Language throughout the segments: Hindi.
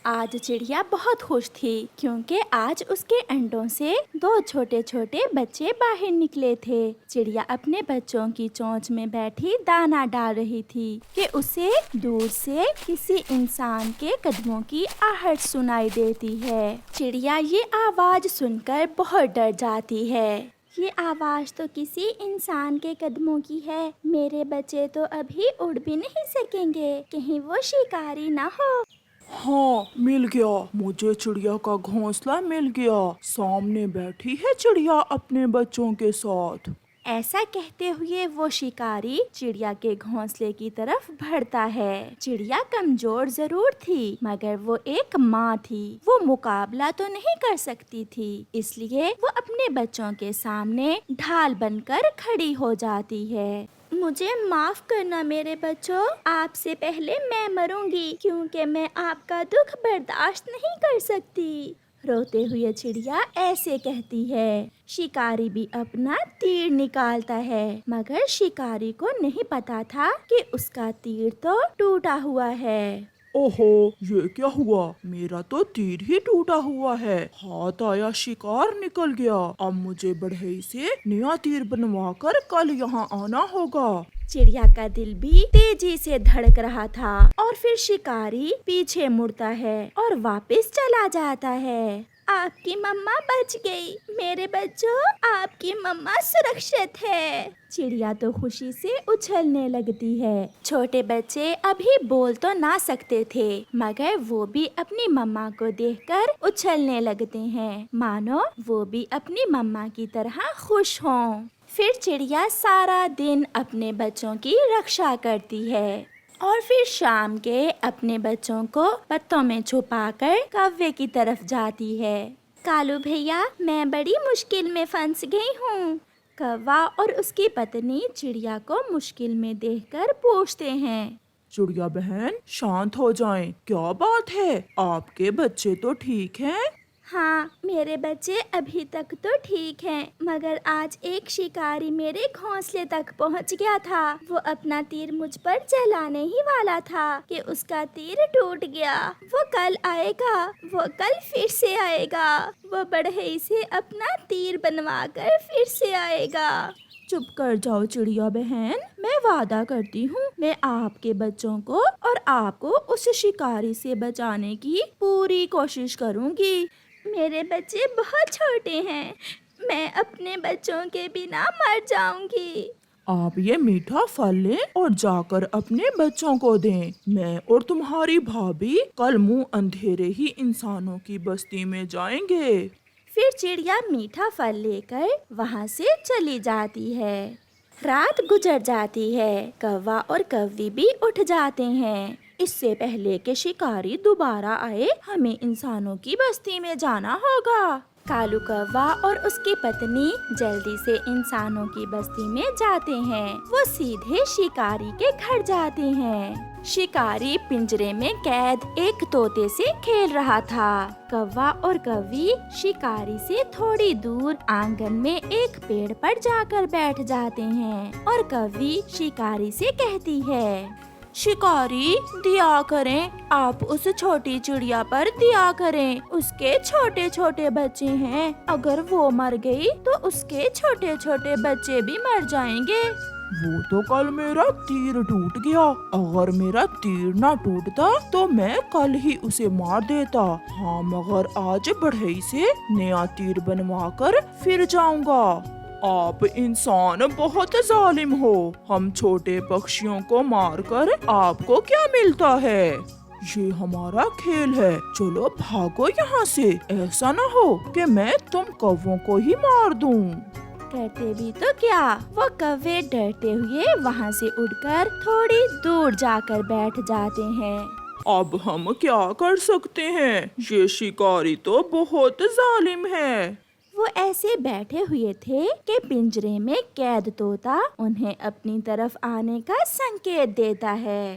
आज चिड़िया बहुत खुश थी क्योंकि आज उसके अंडों से दो छोटे छोटे बच्चे बाहर निकले थे। चिड़िया अपने बच्चों की चोंच में बैठी दाना डाल रही थी कि उसे दूर से किसी इंसान के कदमों की आहट सुनाई देती है। चिड़िया ये आवाज सुनकर बहुत डर जाती है। ये आवाज तो किसी इंसान के कदमों की है। मेरे बच्चे तो अभी उड़ भी नहीं सकेंगे, कहीं वो शिकारी ना हो। हाँ, मिल गया। मुझे चिड़िया का घोंसला मिल गया। सामने बैठी है चिड़िया अपने बच्चों के साथ। ऐसा कहते हुए वो शिकारी चिड़िया के घोंसले की तरफ बढ़ता है। चिड़िया कमजोर जरूर थी मगर वो एक माँ थी। वो मुकाबला तो नहीं कर सकती थी, इसलिए वो अपने बच्चों के सामने ढाल बनकर खड़ी हो जाती है। मुझे माफ करना मेरे बच्चों, आपसे पहले मैं मरूंगी क्योंकि मैं आपका दुख बर्दाश्त नहीं कर सकती। रोते हुए चिड़िया ऐसे कहती है। शिकारी भी अपना तीर निकालता है मगर शिकारी को नहीं पता था कि उसका तीर तो टूटा हुआ है। ओहो, ये क्या हुआ? मेरा तो तीर ही टूटा हुआ है। हाथ आया शिकार निकल गया। अब मुझे बढ़ई से नया तीर बनवा कर कल यहाँ आना होगा। चिड़िया का दिल भी तेजी से धड़क रहा था और फिर शिकारी पीछे मुड़ता है और वापस चला जाता है। आपकी मम्मा बच गई मेरे बच्चों, आपकी मम्मा सुरक्षित है। चिड़िया तो खुशी से उछलने लगती है। छोटे बच्चे अभी बोल तो ना सकते थे मगर वो भी अपनी मम्मा को देखकर उछलने लगते हैं, मानो वो भी अपनी मम्मा की तरह खुश हों। फिर चिड़िया सारा दिन अपने बच्चों की रक्षा करती है और फिर शाम के अपने बच्चों को पत्तों में छुपाकर कौवे की तरफ जाती है। कालू भैया, मैं बड़ी मुश्किल में फंस गई हूँ। कौवा और उसकी पत्नी चिड़िया को मुश्किल में देखकर पूछते हैं। चिड़िया बहन, शांत हो जाएं। क्या बात है? आपके बच्चे तो ठीक हैं? हाँ, मेरे बच्चे अभी तक तो ठीक हैं, मगर आज एक शिकारी मेरे घोंसले तक पहुंच गया था। वो अपना तीर मुझ पर चलाने ही वाला था कि उसका तीर टूट गया। वो कल आएगा, वो कल फिर से आएगा। वो बढ़ई से अपना तीर बनवा कर फिर से आएगा। चुप कर जाओ चिड़िया बहन, मैं वादा करती हूँ मैं आपके बच्चों को और आपको उस शिकारी से बचाने की पूरी कोशिश करूँगी। मेरे बच्चे बहुत छोटे हैं, मैं अपने बच्चों के बिना मर जाऊंगी। आप ये मीठा फल लें और जाकर अपने बच्चों को दें। मैं और तुम्हारी भाभी कल मुंह अंधेरे ही इंसानों की बस्ती में जाएंगे। फिर चिड़िया मीठा फल लेकर वहाँ से चली जाती है। रात गुजर जाती है, कौवा और कौवी भी उठ जाते हैं। इससे पहले कि शिकारी दोबारा आए, हमें इंसानों की बस्ती में जाना होगा। कालू कौवा और उसकी पत्नी जल्दी से इंसानों की बस्ती में जाते हैं। वो सीधे शिकारी के घर जाते हैं। शिकारी पिंजरे में कैद एक तोते से खेल रहा था। कौवा और कौवी शिकारी से थोड़ी दूर आंगन में एक पेड़ पर जाकर बैठ जाते हैं और कौवी शिकारी से कहती है, शिकारी दिया करें, आप उस छोटी चिड़िया पर दिया करें। उसके छोटे छोटे बच्चे हैं, अगर वो मर गई तो उसके छोटे छोटे बच्चे भी मर जाएंगे। वो तो कल मेरा तीर टूट गया। अगर मेरा तीर ना टूटता तो मैं कल ही उसे मार देता। हाँ, मगर आज बढ़ई से नया तीर बनवा कर फिर जाऊंगा। आप इंसान बहुत जालिम हो। हम छोटे पक्षियों को मारकर आपको क्या मिलता है? ये हमारा खेल है, चलो भागो यहाँ से। ऐसा ना हो कि मैं तुम कौवों को ही मार दूं। करते भी तो क्या, वो कौवे डरते हुए वहाँ से उड़कर थोड़ी दूर जाकर बैठ जाते हैं। अब हम क्या कर सकते हैं? ये शिकारी तो बहुत जालिम है। वो ऐसे बैठे हुए थे कि पिंजरे में कैद तोता उन्हें अपनी तरफ आने का संकेत देता है।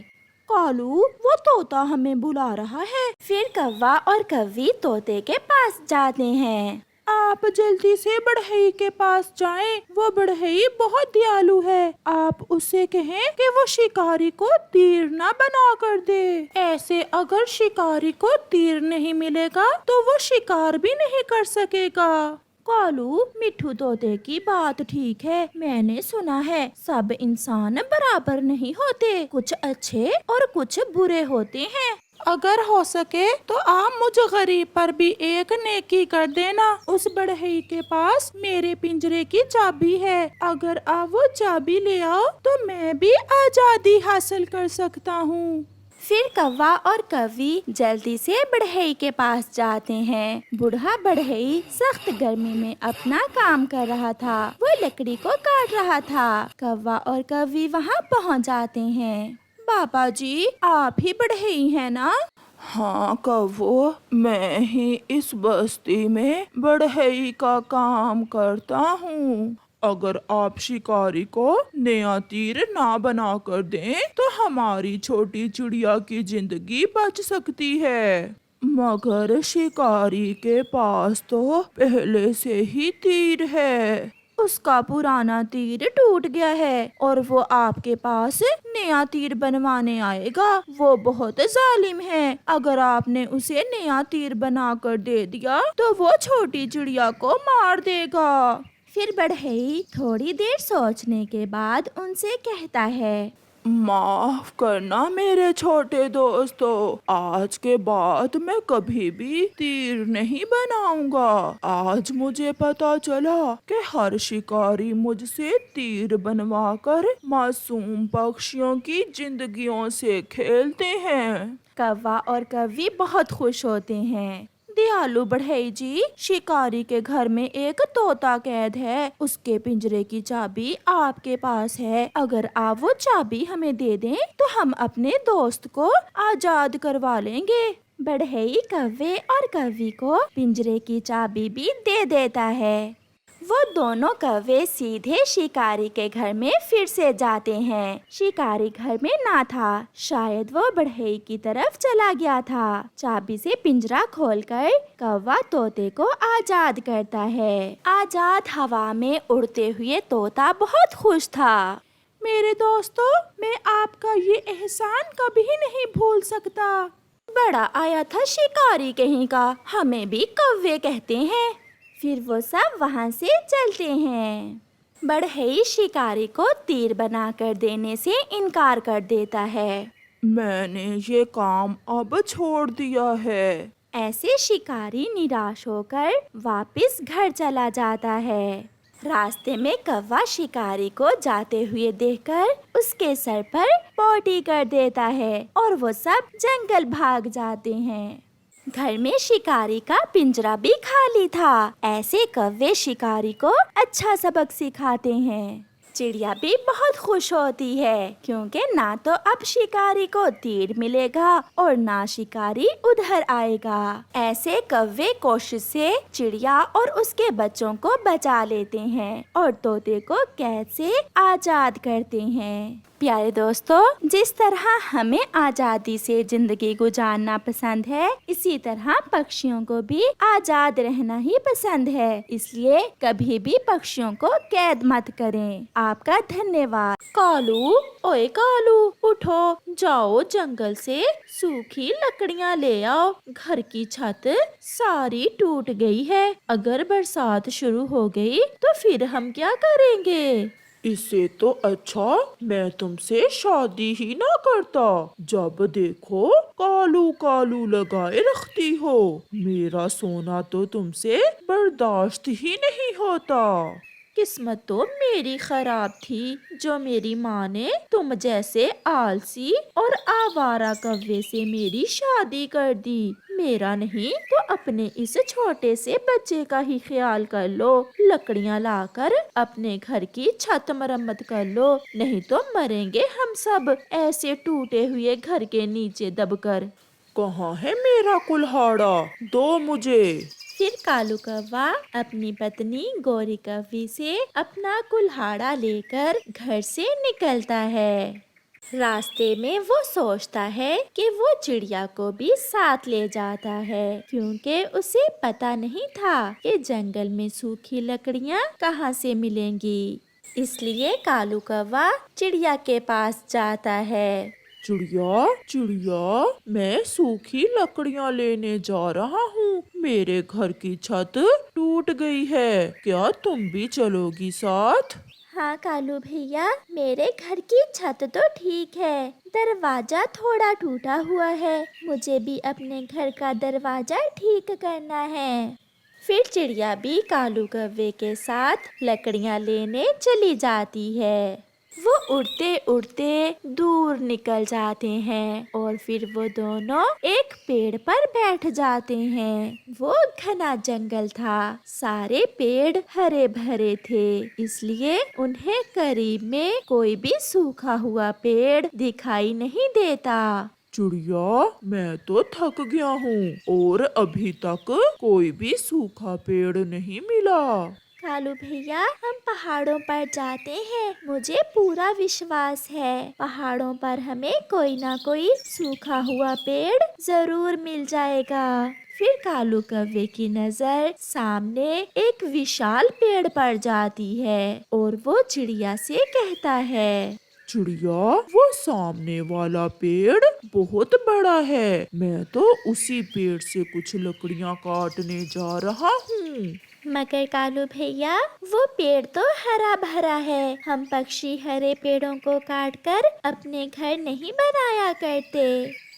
कालू, वो तोता हमें बुला रहा है। फिर कौवा और कौवी तोते के पास जाते हैं। आप जल्दी से बढ़ई के पास जाएं। वो बढ़ई बहुत दयालु है। आप उससे कहें कि वो शिकारी को तीर ना बना कर दे। ऐसे अगर शिकारी को तीर नहीं मिलेगा तो वो शिकार भी नहीं कर सकेगा। कालू, मिट्ठू तोते की बात ठीक है। मैंने सुना है सब इंसान बराबर नहीं होते, कुछ अच्छे और कुछ बुरे होते हैं। अगर हो सके तो आप मुझ गरीब पर भी एक नेकी कर देना। उस बढ़ई के पास मेरे पिंजरे की चाबी है। अगर आप वो चाबी ले आओ तो मैं भी आजादी हासिल कर सकता हूँ। फिर कौवा और कौवी जल्दी से बढ़ई के पास जाते हैं। बूढ़ा बढ़ई सख्त गर्मी में अपना काम कर रहा था। वो लकड़ी को काट रहा था। कौवा और कौवी वहाँ पहुँच जाते हैं। बाबा जी, आप ही बढ़ई हैं ना? हाँ कौवो, मैं ही इस बस्ती में बढ़ई का काम करता हूँ। अगर आप शिकारी को नया तीर ना बना कर दें तो हमारी छोटी चिड़िया की जिंदगी बच सकती है। मगर शिकारी के पास तो पहले से ही तीर है। उसका पुराना तीर टूट गया है और वो आपके पास नया तीर बनवाने आएगा। वो बहुत जालिम है। अगर आपने उसे नया तीर बना कर दे दिया तो वो छोटी चिड़िया को मार देगा। फिर बढ़ई थोड़ी देर सोचने के बाद उनसे कहता है, माफ करना मेरे छोटे दोस्तों, आज के बाद मैं कभी भी तीर नहीं बनाऊंगा। आज मुझे पता चला कि हर शिकारी मुझसे तीर बनवाकर मासूम पक्षियों की जिंदगियों से खेलते हैं। कौवा और कौवी बहुत खुश होते हैं। दयालु बढ़ई जी, शिकारी के घर में एक तोता कैद है। उसके पिंजरे की चाबी आपके पास है। अगर आप वो चाबी हमें दे दें तो हम अपने दोस्त को आजाद करवा लेंगे। बढ़ई कौवे और कौवी को पिंजरे की चाबी भी दे देता है। वो दोनों कौवे सीधे शिकारी के घर में फिर से जाते हैं। शिकारी घर में ना था। शायद वो बढ़ई की तरफ चला गया था। चाबी से पिंजरा खोलकर कौवा तोते को आजाद करता है। आजाद हवा में उड़ते हुए तोता बहुत खुश था। मेरे दोस्तों, मैं आपका ये एहसान कभी नहीं भूल सकता। बड़ा आया था शिकारी कहीं का, हमें भी कौवे कहते हैं। फिर वो सब वहाँ से चलते हैं। बढ़ई शिकारी को तीर बना कर देने से इनकार कर देता है। मैंने ये काम अब छोड़ दिया है। ऐसे शिकारी निराश होकर वापस घर चला जाता है। रास्ते में कौवा शिकारी को जाते हुए देखकर उसके सर पर पोटी कर देता है और वो सब जंगल भाग जाते हैं। घर में शिकारी का पिंजरा भी खाली था। ऐसे कौवे शिकारी को अच्छा सबक सिखाते हैं। चिड़िया भी बहुत खुश होती है क्योंकि ना तो अब शिकारी को तीर मिलेगा और ना शिकारी उधर आएगा। ऐसे कौवे कोशिश से चिड़िया और उसके बच्चों को बचा लेते हैं और तोते को कैद से आजाद करते हैं। प्यारे दोस्तों, जिस तरह हमें आजादी से जिंदगी गुजारना पसंद है, इसी तरह पक्षियों को भी आजाद रहना ही पसंद है। इसलिए कभी भी पक्षियों को कैद मत करें। आपका धन्यवाद। कालू, ओए कालू, उठो, जाओ जंगल से सूखी लकड़ियाँ ले आओ। घर की छत सारी टूट गई है। अगर बरसात शुरू हो गई तो फिर हम क्या करेंगे? इससे तो अच्छा मैं तुमसे शादी ही ना करता। जब देखो कालू कालू लगाए रखती हो। मेरा सोना तो तुमसे बर्दाश्त ही नहीं होता। किस्मत तो मेरी खराब थी जो मेरी माँ ने तुम जैसे आलसी और आवारा कौवे से मेरी शादी कर दी। मेरा नहीं तो अपने इस छोटे से बच्चे का ही ख्याल कर लो। लकड़ियाँ लाकर अपने घर की छत मरम्मत कर लो, नहीं तो मरेंगे हम सब ऐसे टूटे हुए घर के नीचे दबकर। कहाँ है मेरा कुल्हाड़ा? दो मुझे। फिर कालू कौवा अपनी पत्नी गोरी कौवी से अपना कुल्हाड़ा लेकर घर से निकलता है। रास्ते में वो सोचता है कि वो चिड़िया को भी साथ ले जाता है, क्योंकि उसे पता नहीं था कि जंगल में सूखी लकड़ियाँ कहाँ से मिलेंगी। इसलिए कालू कौवा चिड़िया के पास जाता है। चिड़िया चिड़िया, मैं सूखी लकड़ियाँ लेने जा रहा हूँ। मेरे घर की छत टूट गई है, क्या तुम भी चलोगी साथ? हाँ कालू भैया, मेरे घर की छत तो ठीक है, दरवाजा थोड़ा टूटा हुआ है। मुझे भी अपने घर का दरवाजा ठीक करना है। फिर चिड़िया भी कालू कौवे के साथ लकड़ियाँ लेने चली जाती है। वो उड़ते उड़ते दूर निकल जाते हैं और फिर वो दोनों एक पेड़ पर बैठ जाते हैं। वो घना जंगल था, सारे पेड़ हरे भरे थे, इसलिए उन्हें करीब में कोई भी सूखा हुआ पेड़ दिखाई नहीं देता। चिड़िया, मैं तो थक गया हूँ और अभी तक कोई भी सूखा पेड़ नहीं मिला। कालू भैया, हम पहाड़ों पर जाते हैं, मुझे पूरा विश्वास है पहाड़ों पर हमें कोई ना कोई सूखा हुआ पेड़ जरूर मिल जाएगा। फिर कालू कौवे की नजर सामने एक विशाल पेड़ पर जाती है और वो चिड़िया से कहता है, चिड़िया, वो सामने वाला पेड़ बहुत बड़ा है। मैं तो उसी पेड़ से कुछ लकड़ियाँ काटने जा रहा हूँ। मगर कालू भैया, वो पेड़ तो हरा भरा है, हम पक्षी हरे पेड़ों को काटकर अपने घर नहीं बनाया करते।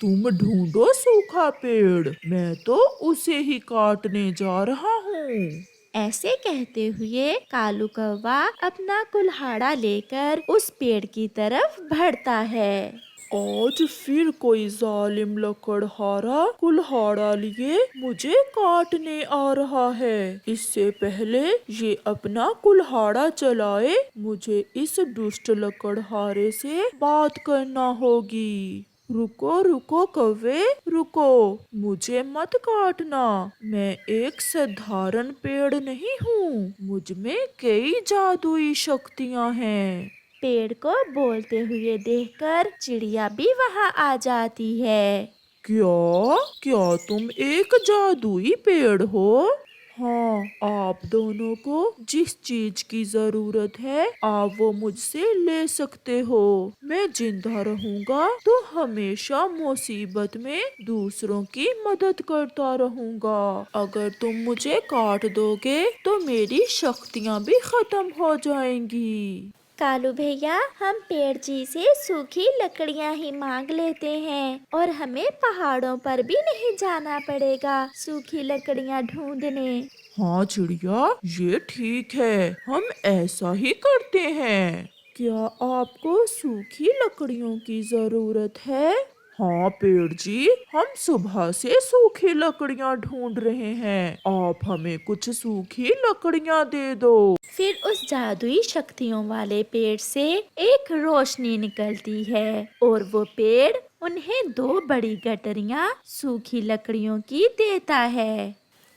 तुम ढूंढो सूखा पेड़, मैं तो उसे ही काटने जा रहा हूँ। ऐसे कहते हुए कालू कौवा अपना कुल्हाड़ा लेकर उस पेड़ की तरफ बढ़ता है। आज फिर कोई जालिम लकड़हारा कुल्हाड़ा लिए मुझे काटने आ रहा है। इससे पहले ये अपना कुल्हाड़ा चलाए, मुझे इस दुष्ट लकड़हारे से बात करना होगी। रुको रुको कौवे, रुको, मुझे मत काटना। मैं एक साधारण पेड़ नहीं हूँ, मुझ में कई जादुई शक्तियाँ हैं। पेड़ को बोलते हुए देखकर चिड़िया भी वहाँ आ जाती है। क्या क्या तुम एक जादुई पेड़ हो? हाँ, आप दोनों को जिस चीज की जरूरत है आप वो मुझसे ले सकते हो। मैं जिंदा रहूंगा तो हमेशा मुसीबत में दूसरों की मदद करता रहूंगा। अगर तुम मुझे काट दोगे तो मेरी शक्तियाँ भी खत्म हो जाएंगी। कालू भैया, हम पेड़ जी से सूखी लकड़ियाँ ही मांग लेते हैं और हमें पहाड़ों पर भी नहीं जाना पड़ेगा सूखी लकड़ियाँ ढूंढने। हाँ चिड़िया, ये ठीक है, हम ऐसा ही करते हैं। क्या आपको सूखी लकड़ियों की जरूरत है? हाँ पेड़ जी, हम सुबह से सूखी लकड़ियाँ ढूंढ रहे हैं, आप हमें कुछ सूखी लकड़ियाँ दे दो। फिर उस जादुई शक्तियों वाले पेड़ से एक रोशनी निकलती है और वो पेड़ उन्हें 2 बड़ी गठरियाँ सूखी लकड़ियों की देता है।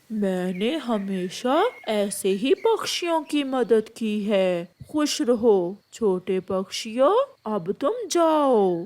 मैंने हमेशा ऐसे ही पक्षियों की मदद की है। खुश रहो छोटे पक्षियों, अब तुम जाओ।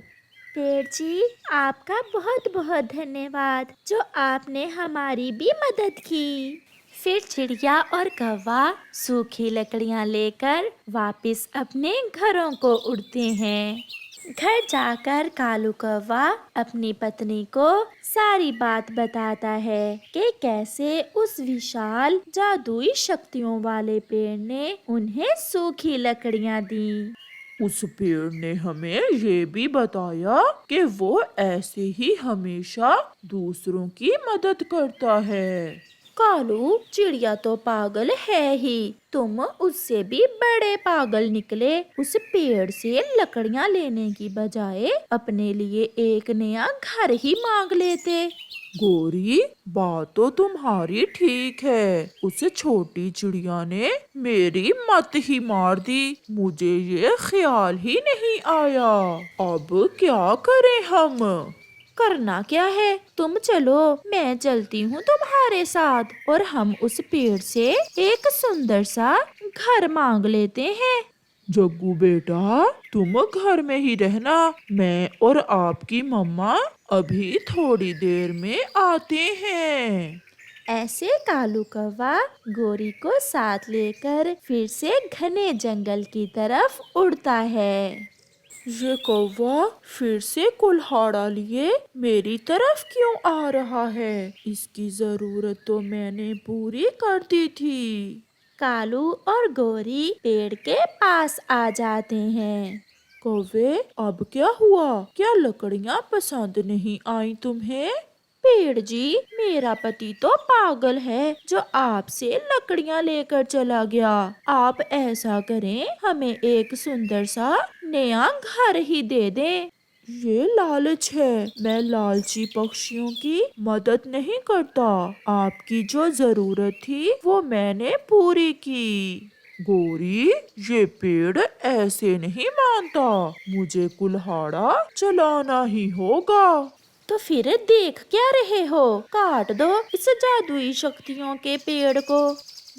पेड़ जी, आपका बहुत बहुत धन्यवाद जो आपने हमारी भी मदद की। फिर चिड़िया और कौवा सूखी लकड़ियाँ लेकर वापस अपने घरों को उड़ते हैं। घर जाकर कालू कौवा अपनी पत्नी को सारी बात बताता है कि कैसे उस विशाल जादुई शक्तियों वाले पेड़ ने उन्हें सूखी लकड़ियाँ दी। उस पेड़ ने हमें ये भी बताया कि वो ऐसे ही हमेशा दूसरों की मदद करता है। कालू, चिड़िया तो पागल है ही, तुम उससे भी बड़े पागल निकले। उस पेड़ से लकड़ियाँ लेने की बजाय अपने लिए एक नया घर ही मांग लेते। गोरी, बात तो तुम्हारी ठीक है, उस छोटी चिड़िया ने मेरी मत ही मार दी, मुझे ये ख्याल ही नहीं आया। अब क्या करें हम? करना क्या है, तुम चलो, मैं चलती हूँ तुम्हारे साथ और हम उस पेड़ से एक सुंदर सा घर मांग लेते हैं। जग्गू बेटा, तुम घर में ही रहना। मैं और आपकी मम्मा अभी थोड़ी देर में आते हैं। ऐसे कालू कौवा गोरी को साथ लेकर फिर से घने जंगल की तरफ उड़ता है। ये कौवा फिर से कुल्हाड़ा लिए मेरी तरफ क्यों आ रहा है? इसकी जरूरत तो मैंने पूरी कर दी थी। कालू और गोरी पेड़ के पास आ जाते हैं। कौवे, अब क्या हुआ? क्या लकड़ियाँ पसंद नहीं आई तुम्हें? पेड़ जी, मेरा पति तो पागल है जो आपसे लकड़ियां लेकर चला गया। आप ऐसा करें, हमें एक सुंदर सा नया घर ही दे दें। ये लालच है। मैं लालची पक्षियों की मदद नहीं करता। आपकी जो जरूरत थी वो मैंने पूरी की। गोरी, ये पेड़ ऐसे नहीं मानता। मुझे कुल्हाड़ा चलाना ही होगा। तो फिर देख क्या रहे हो, काट दो इस जादुई शक्तियों के पेड़ को।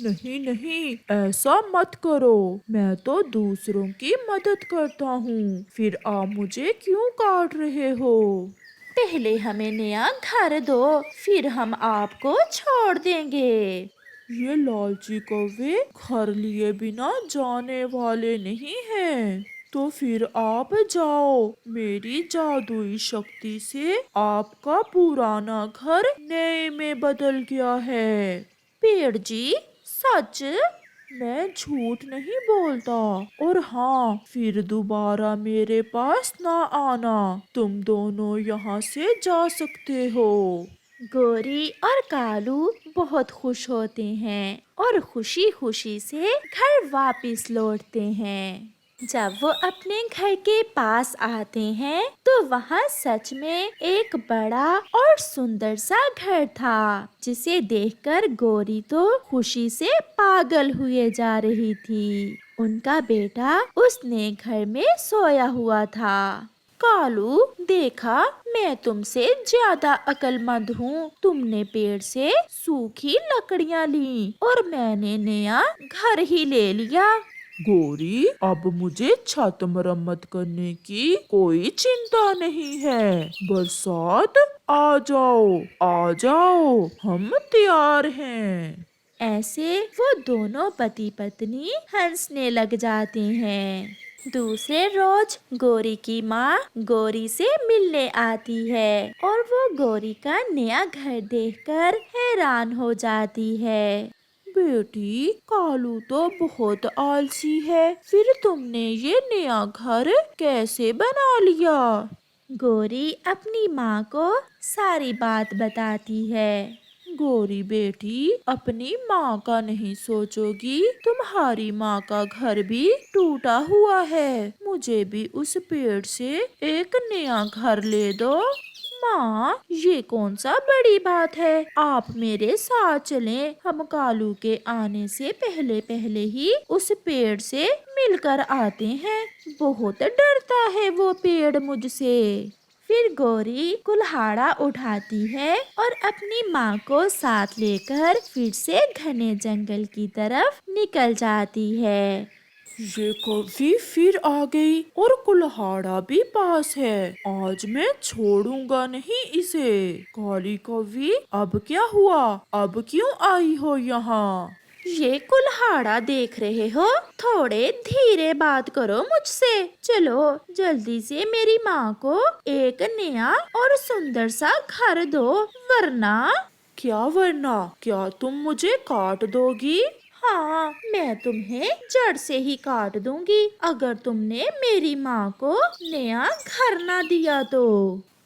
नहीं नहीं, ऐसा मत करो। मैं तो दूसरों की मदद करता हूँ, फिर आप मुझे क्यों काट रहे हो? पहले हमें नया घर दो, फिर हम आपको छोड़ देंगे। ये लालची कौवे घर लिए बिना जाने वाले नहीं हैं। तो फिर आप जाओ। मेरी जादुई शक्ति से आपका पुराना घर नए में बदल गया है। पेड़ जी, सच? मैं झूठ नहीं बोलता। और हाँ, फिर दोबारा मेरे पास ना आना। तुम दोनों यहाँ से जा सकते हो। गोरी और कालू बहुत खुश होते हैं और खुशी खुशी से घर वापस लौटते हैं। जब वो अपने घर के पास आते हैं तो वहाँ सच में एक बड़ा और सुंदर सा घर था, जिसे देखकर गोरी तो खुशी से पागल हुए जा रही थी। उनका बेटा उस नए घर में सोया हुआ था। कालू, देखा, मैं तुमसे ज्यादा अक्लमंद हूँ। तुमने पेड़ से सूखी लकड़ियाँ ली और मैंने नया घर ही ले लिया। गोरी, अब मुझे छत मरम्मत करने की कोई चिंता नहीं है। बरसात, आ जाओ आ जाओ, हम तैयार हैं। ऐसे वो दोनों पति पत्नी हंसने लग जाते हैं। दूसरे रोज गोरी की माँ गोरी से मिलने आती है और वो गोरी का नया घर देखकर हैरान हो जाती है। बेटी, कालू तो बहुत आलसी है। फिर तुमने ये नया घर कैसे बना लिया? गोरी अपनी माँ को सारी बात बताती है। गोरी बेटी, अपनी माँ का नहीं सोचोगी? तुम्हारी माँ का घर भी टूटा हुआ है। मुझे भी उस पेड़ से एक नया घर ले दो। माँ, ये कौन सा बड़ी बात है, आप मेरे साथ चलें। हम कालू के आने से पहले पहले ही उस पेड़ से मिलकर आते हैं। बहुत डरता है वो पेड़ मुझसे। फिर गोरी कुल्हाड़ा उठाती है और अपनी माँ को साथ लेकर फिर से घने जंगल की तरफ निकल जाती है। ये कौवी फिर आ गई और कुल्हाड़ा भी पास है। आज मैं छोड़ूंगा नहीं इसे। काली कौवी, अब क्या हुआ? अब क्यों आई हो यहाँ? ये कुल्हाड़ा देख रहे हो, थोड़े धीरे बात करो मुझसे। चलो जल्दी से मेरी माँ को एक नया और सुंदर सा घर दो, वरना। क्या वरना? क्या तुम मुझे काट दोगी? हाँ, मैं तुम्हें जड़ से ही काट दूंगी अगर तुमने मेरी माँ को नया घर ना दिया तो।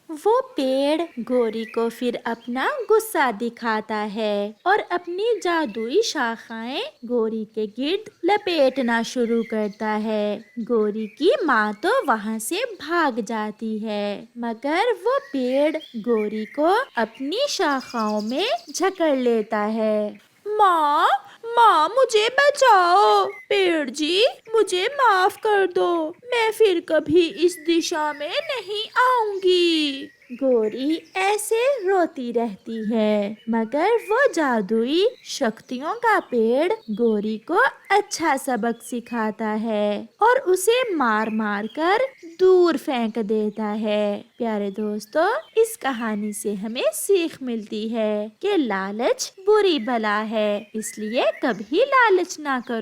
वो पेड़ गोरी को फिर अपना गुस्सा दिखाता है और अपनी जादुई शाखाएं गोरी के गिर्द लपेटना शुरू करता है। गोरी की माँ तो वहाँ से भाग जाती है, मगर वो पेड़ गोरी को अपनी शाखाओं में जकड़ लेता है। माँ, माँ, मुझे बचाओ। पेड़ जी, मुझे माफ कर दो। मैं फिर कभी इस दिशा में नहीं आऊंगी। गोरी ऐसे रोती रहती है, मगर वो जादुई शक्तियों का पेड़ गोरी को अच्छा सबक सिखाता है और उसे मार मार कर दूर फेंक देता है। प्यारे दोस्तों, इस कहानी से हमें सीख मिलती है कि लालच बुरी बला है, इसलिए कभी लालच ना करो।